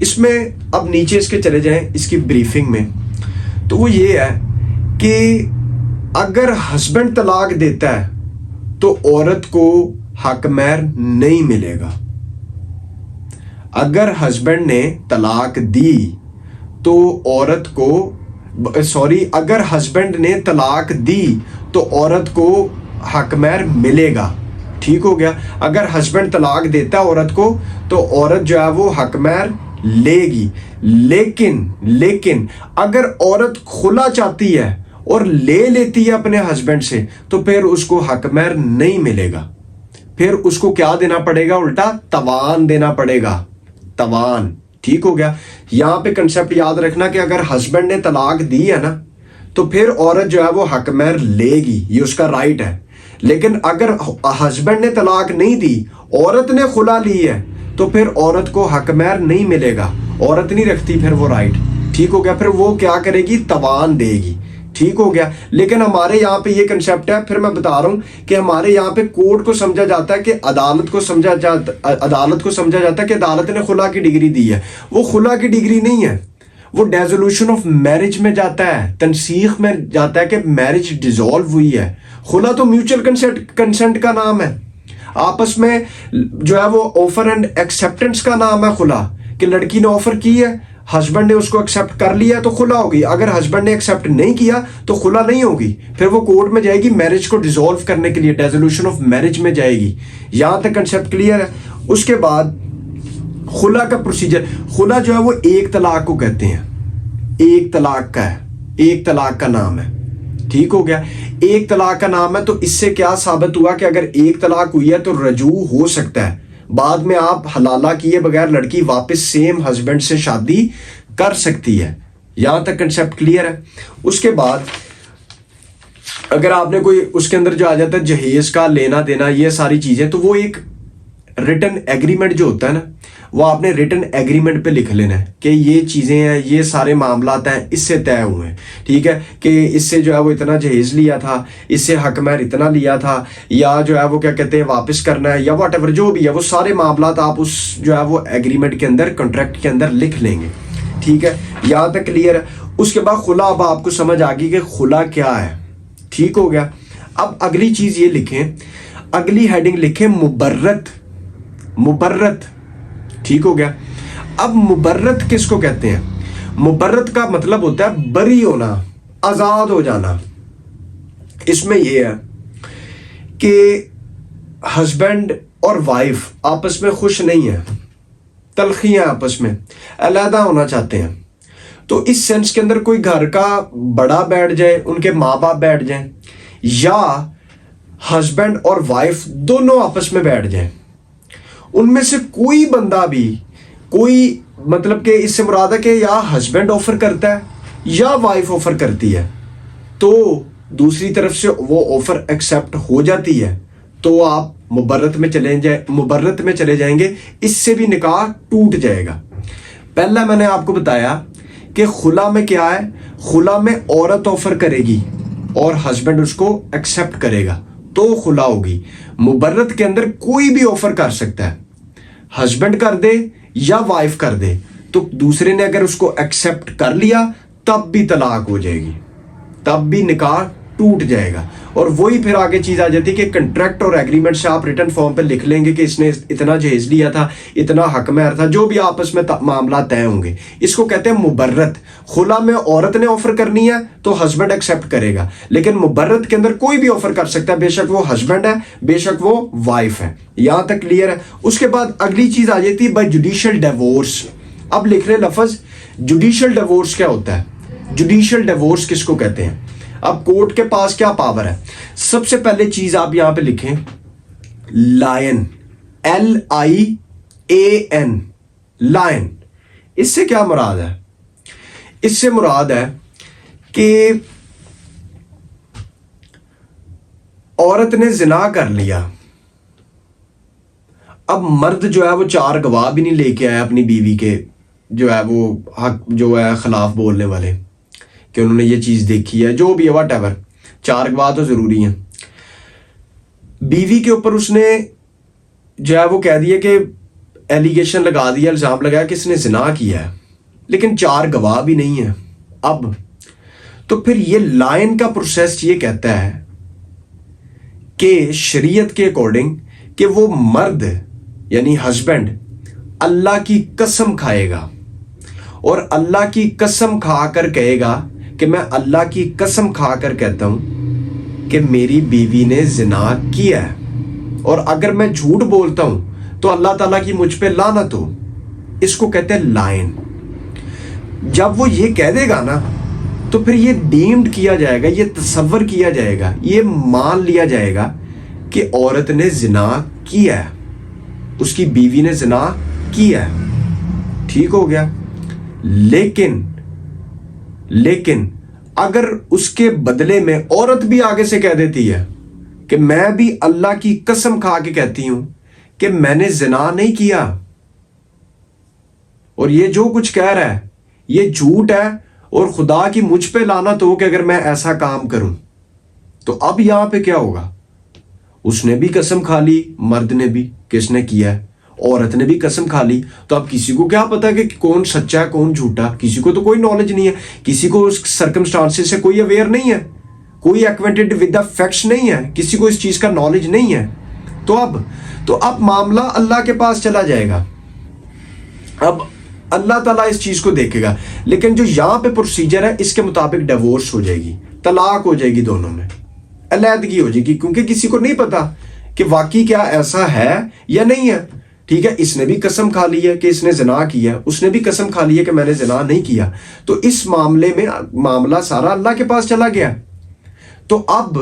اس میں اب نیچے اس کے چلے جائیں اس کی بریفنگ میں، تو وہ یہ ہے کہ اگر ہسبینڈ طلاق دیتا ہے تو عورت کو حق مہر نہیں ملے گا. اگر ہسبینڈ نے طلاق دی تو عورت کو اگر ہسبینڈ نے طلاق دی تو عورت کو حق مہر ملے گا. ٹھیک ہو گیا. اگر ہسبینڈ طلاق دیتا ہے عورت کو تو عورت جو ہے وہ حق مہر لے گی. لیکن اگر عورت خلا چاہتی ہے اور لے لیتی ہے اپنے ہسبینڈ سے تو پھر اس کو حق مہر نہیں ملے گا. پھر اس کو کیا دینا پڑے گا؟ الٹا توان دینا پڑے گا. توان. ٹھیک ہو گیا. یہاں پہ کنسپٹ یاد رکھنا کہ اگر ہسبینڈ نے طلاق دی ہے نا تو پھر عورت جو ہے وہ حق مہر لے گی، یہ اس کا رائٹ ہے. لیکن اگر ہسبینڈ نے طلاق نہیں دی، عورت نے خلا لی ہے تو پھر عورت کو حق مہر نہیں ملے گا. عورت نہیں رکھتی پھر وہ رائٹ. ٹھیک ہو گیا. پھر وہ کیا کرے گی؟ توان دے گی. ٹھیک ہو گیا. لیکن ہمارے یہاں پہ یہ کنسپٹ ہے، پھر میں بتا رہا ہوں کہ ہمارے یہاں پہ کورٹ کو سمجھا جاتا ہے کہ عدالت کو سمجھا جاتا ہے کہ عدالت نے خلا کی ڈگری دی ہے. وہ خلا کی ڈگری نہیں ہے، وہ ڈیزولوشن آف میرج میں جاتا ہے، تنسیخ میں جاتا ہے کہ میرج ڈیزولو ہوئی ہے. خلا تو میوچل کنسنٹ کا نام ہے، آپس میں جو ہے وہ آفر اینڈ ایکسیپٹنس کا نام ہے خلا، کہ لڑکی نے آفر کی ہے، ہسبینڈ نے اس کو ایکسیپٹ کر لیا تو خلا ہوگی. اگر ہسبینڈ نے ایکسیپٹ نہیں کیا تو خلا نہیں ہوگی. پھر وہ کورٹ میں جائے گی میرج کو ڈیزولو کرنے کے لیے، ڈیزولوشن آف میرج میں جائے گی. یہاں تک کنسپٹ کلیئر ہے. اس کے بعد خلا کا پروسیجر. خلا جو ہے وہ ایک طلاق کو کہتے ہیں، ایک طلاق کا ہے، ایک طلاق کا نام ہے. ٹھیک ہو گیا. ایک طلاق کا نام ہے. تو اس سے کیا ثابت ہوا کہ اگر ایک طلاق ہوئی ہے تو رجوع ہو سکتا ہے. بعد میں آپ حلالہ کیے بغیر لڑکی واپس سیم ہسبینڈ سے شادی کر سکتی ہے. یہاں تک کنسپٹ کلیئر ہے. اس کے بعد اگر آپ نے کوئی اس کے اندر جو آ جاتا ہے جہیز کا لینا دینا، یہ ساری چیزیں، تو وہ ایک ریٹن ایگریمنٹ جو ہوتا ہے نا، وہ آپ نے ریٹن ایگریمنٹ پہ لکھ لینا ہے کہ یہ چیزیں ہیں، یہ سارے معاملات ہیں، اس سے طے ہوئے ہیں. ٹھیک ہے کہ اس سے جو ہے وہ اتنا جہیز لیا تھا، اس سے حق مہر اتنا لیا تھا، یا جو ہے وہ کیا کہتے ہیں واپس کرنا ہے، یا واٹ ایور جو بھی ہے، وہ سارے معاملات آپ اس جو ہے وہ ایگریمنٹ کے اندر، کنٹریکٹ کے اندر لکھ لیں گے. ٹھیک ہے. یہاں تک کلیئر ہے. اس کے بعد خلا. اب آپ کو سمجھ آ گئی کہ خلا کیا ہے. ٹھیک ہو گیا. اب اگلی چیز یہ لکھیں، اگلی ہیڈنگ لکھیں مبرت. مبرت. ٹھیک ہو گیا. اب مبرت کس کو کہتے ہیں؟ مبرت کا مطلب ہوتا ہے بری ہونا، آزاد ہو جانا. اس میں یہ ہے کہ ہسبینڈ اور وائف آپس میں خوش نہیں ہیں، تلخیاں آپس میں، علیحدہ ہونا چاہتے ہیں. تو اس سینس کے اندر کوئی گھر کا بڑا بیٹھ جائے، ان کے ماں باپ بیٹھ جائیں، یا ہسبینڈ اور وائف دونوں آپس میں بیٹھ جائیں، ان میں سے کوئی بندہ بھی، کوئی مطلب کہ اس سے مراد ہے کہ یا ہسبینڈ آفر کرتا ہے یا وائف آفر کرتی ہے، تو دوسری طرف سے وہ آفر ایکسیپٹ ہو جاتی ہے تو آپ مبرت میں چلے جائیں گے. اس سے بھی نکاح ٹوٹ جائے گا. پہلا میں نے آپ کو بتایا کہ خلا میں کیا ہے، خلا میں عورت آفر کرے گی اور ہسبینڈ اس کو ایکسیپٹ کرے گا تو خلا ہوگی. مبرت کے اندر کوئی بھی آفر کر سکتا ہے، ہسبینڈ کر دے یا وائف کر دے، تو دوسرے نے اگر اس کو ایکسیپٹ کر لیا تب بھی طلاق ہو جائے گی، تب بھی نکاح ٹوٹ جائے گا. اور وہی پھر آگے چیز آ جاتی ہے کہ کنٹریکٹ اور ایگریمنٹ سے آپ ریٹن فارم پہ لکھ لیں گے کہ اس نے اتنا جہیز لیا تھا، اتنا حق مہر تھا، جو بھی آپس میں معاملات طے ہوں گے. اس کو کہتے ہیں مبرت. خلا میں عورت نے آفر کرنی ہے تو ہسبینڈ ایکسیپٹ کرے گا، لیکن مبرت کے اندر کوئی بھی آفر کر سکتا ہے، بے شک وہ ہسبینڈ ہے، بے شک وہ وائف ہے. یہاں تک کلیئر ہے. اس کے بعد اگلی چیز آ جاتی ہے بائی جوڈیشل ڈیورس. اب لکھ رہے لفظ جوڈیشل ڈیورس کیا ہوتا ہے، جوڈیشل ڈیورس کس کو کہتے ہیں. اب کورٹ کے پاس کیا پاور ہے؟ سب سے پہلے چیز آپ یہاں پہ لکھیں لائن، LIAN، لائن. اس سے کیا مراد ہے؟ اس سے مراد ہے کہ عورت نے زنا کر لیا، اب مرد جو ہے وہ 4 گواہ بھی نہیں لے کے آیا اپنی بیوی کے جو ہے وہ حق جو ہے خلاف بولنے والے کہ انہوں نے یہ چیز دیکھی ہے، جو بھی ہے واٹ ایور، 4 گواہ تو ضروری ہیں. بیوی کے اوپر اس نے جو ہے وہ کہہ دیا کہ ایلیگیشن لگا دیا, الزام لگایا کہ اس نے زنا کیا ہے, لیکن 4 گواہ بھی نہیں ہیں. اب تو پھر یہ لائن کا پروسیس یہ کہتا ہے کہ شریعت کے اکارڈنگ کہ وہ مرد یعنی ہسبینڈ اللہ کی قسم کھائے گا, اور اللہ کی قسم کھا کر کہے گا کہ میں اللہ کی قسم کھا کر کہتا ہوں کہ میری بیوی نے زنا کیا ہے, اور اگر میں جھوٹ بولتا ہوں تو اللہ تعالیٰ کی مجھ پہ لعنت ہو. اس کو کہتے ہیں لائن. جب وہ یہ کہہ دے گا نا تو پھر یہ ڈیمڈ کیا جائے گا, یہ تصور کیا جائے گا, یہ مان لیا جائے گا کہ عورت نے زنا کیا ہے, اس کی بیوی نے زنا کیا ہے. ٹھیک ہو گیا. لیکن اگر اس کے بدلے میں عورت بھی آگے سے کہہ دیتی ہے کہ میں بھی اللہ کی قسم کھا کے کہتی ہوں کہ میں نے زنا نہیں کیا, اور یہ جو کچھ کہہ رہا ہے یہ جھوٹ ہے, اور خدا کی مجھ پہ لعنت ہو کہ اگر میں ایسا کام کروں, تو اب یہاں پہ کیا ہوگا؟ اس نے بھی قسم کھا لی, مرد نے بھی, کس نے کیا ہے؟ عورت نے بھی قسم کھا لی. تو اب کسی کو کیا پتا کہ کون سچا ہے کون جھوٹا؟ کسی کو تو کوئی نالج نہیں ہے, کسی کو اس سرکمسٹانسز سے کوئی اویئر نہیں ہے, کوئی ایکوینٹڈ ود دا فیکٹس نہیں ہے, کسی کو اس چیز کا نالج نہیں ہے. تو اب معاملہ اللہ کے پاس چلا جائے گا. اب اللہ تعالیٰ اس چیز کو دیکھے گا. لیکن جو یہاں پہ پروسیجر ہے اس کے مطابق ڈیورس ہو جائے گی, طلاق ہو جائے گی, دونوں میں علیحدگی ہو جائے گی, کیونکہ کسی کو نہیں پتا کہ واقعی کیا ایسا ہے یا نہیں ہے. ٹھیک ہے, اس نے بھی قسم کھا لی ہے کہ اس نے زنا کیا, اس نے بھی قسم کھا لی ہے کہ میں نے زنا نہیں کیا. تو اس معاملے میں معاملہ سارا اللہ کے پاس چلا گیا. تو اب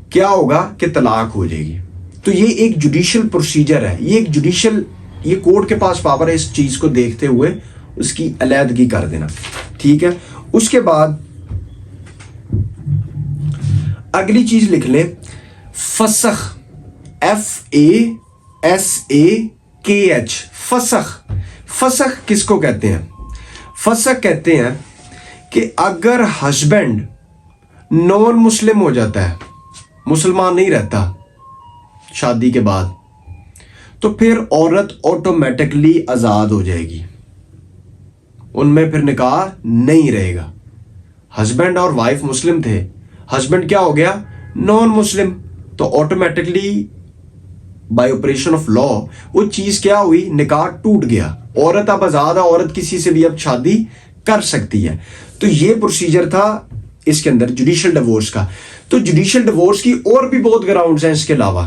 کیا ہوگا کہ طلاق ہو جائے گی. تو یہ ایک جوڈیشل پروسیجر ہے, یہ کورٹ کے پاس پاور ہے اس چیز کو دیکھتے ہوئے اس کی علیحدگی کر دینا. ٹھیک ہے. اس کے بعد اگلی چیز لکھ لیں, فسخ, FASAKH, فسخ. فسخ کس کو کہتے ہیں؟ فسخ کہتے ہیں کہ اگر ہسبینڈ نان مسلم ہو جاتا ہے, مسلمان نہیں رہتا شادی کے بعد, تو پھر عورت آٹومیٹکلی آزاد ہو جائے گی, ان میں پھر نکاح نہیں رہے گا. ہسبینڈ اور وائف مسلم تھے, ہسبینڈ کیا ہو گیا؟ نان مسلم, تو automatically by operation of law وہ چیز کیا ہوئی؟ نکاح ٹوٹ گیا. عورت اب آزاد ہے, عورت کسی سے بھی اب شادی کر سکتی ہے. تو یہ پروسیجر تھا اس کے اندر جوڈیشل ڈیورس کا. تو جوڈیشل ڈیورس کی اور بھی بہت گراؤنڈز ہیں اس کے علاوہ.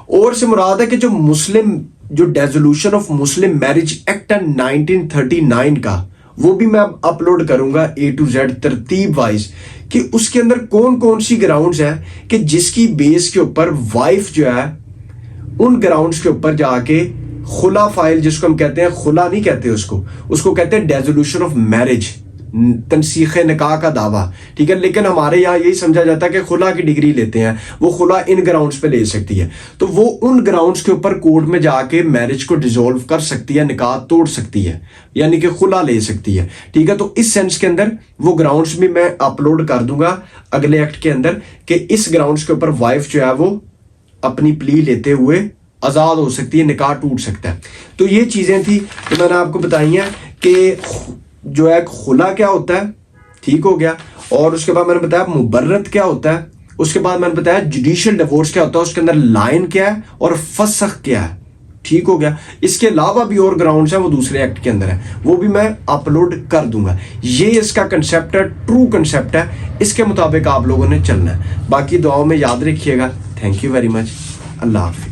اور سے مراد ہے کہ جو dissolution of Muslim marriage act 1939 کا, وہ بھی میں اپلوڈ کروں گا A to Z ترتیب وائز, کہ اس کے اندر کون کون سی گراؤنڈز ہیں کہ جس کی بیس کے اوپر وائف جو ہے ان گراؤنڈز کے اوپر جا کے خلا فائل, جس کو ہم کہتے ہیں, خلا نہیں کہتے اس کو کہتے ہیں ڈیزولوشن آف میرج, تنسیخ نکاح کا دعویٰ. ٹھیک ہے. لیکن ہمارے یہاں یہی سمجھا جاتا ہے کہ خلا کی ڈگری لیتے ہیں, وہ خلا ان گراؤنڈز پہ لے سکتی ہے, تو وہ ان گراؤنڈز کے اوپر کورٹ میں جا کے میرج کو ڈیزولو کر سکتی ہے, نکاح توڑ سکتی ہے, یعنی کہ خلا لے سکتی ہے. ٹھیک ہے. تو اس سینس کے اندر وہ گراؤنڈز بھی میں اپلوڈ کر دوں گا اگلے ایکٹ کے اندر, کہ اس گراؤنڈز کے اوپر وائف جو ہے وہ اپنی پلی لیتے ہوئے آزاد ہو سکتی ہے, نکاح ٹوٹ سکتا ہے. تو یہ چیزیں تھی جو میں نے آپ کو بتائی ہیں کہ جو ہے خلا کیا ہوتا ہے. ٹھیک ہو گیا. اور اس کے بعد میں نے بتایا مبرت کیا ہوتا ہے, اس کے بعد میں نے بتایا جوڈیشل ڈیورس کیا ہوتا ہے, اس کے اندر لائن کیا ہے اور فسخ کیا ہے. ٹھیک ہو گیا. اس کے علاوہ بھی اور گراؤنڈز ہیں, وہ دوسرے ایکٹ کے اندر ہے, وہ بھی میں اپلوڈ کر دوں گا. یہ اس کا کنسیپٹ ہے, ٹرو کنسیپٹ ہے, اس کے مطابق آپ لوگوں نے چلنا ہے. باقی دعاؤں میں یاد رکھیے گا. Thank you very much. اللہ حافظ.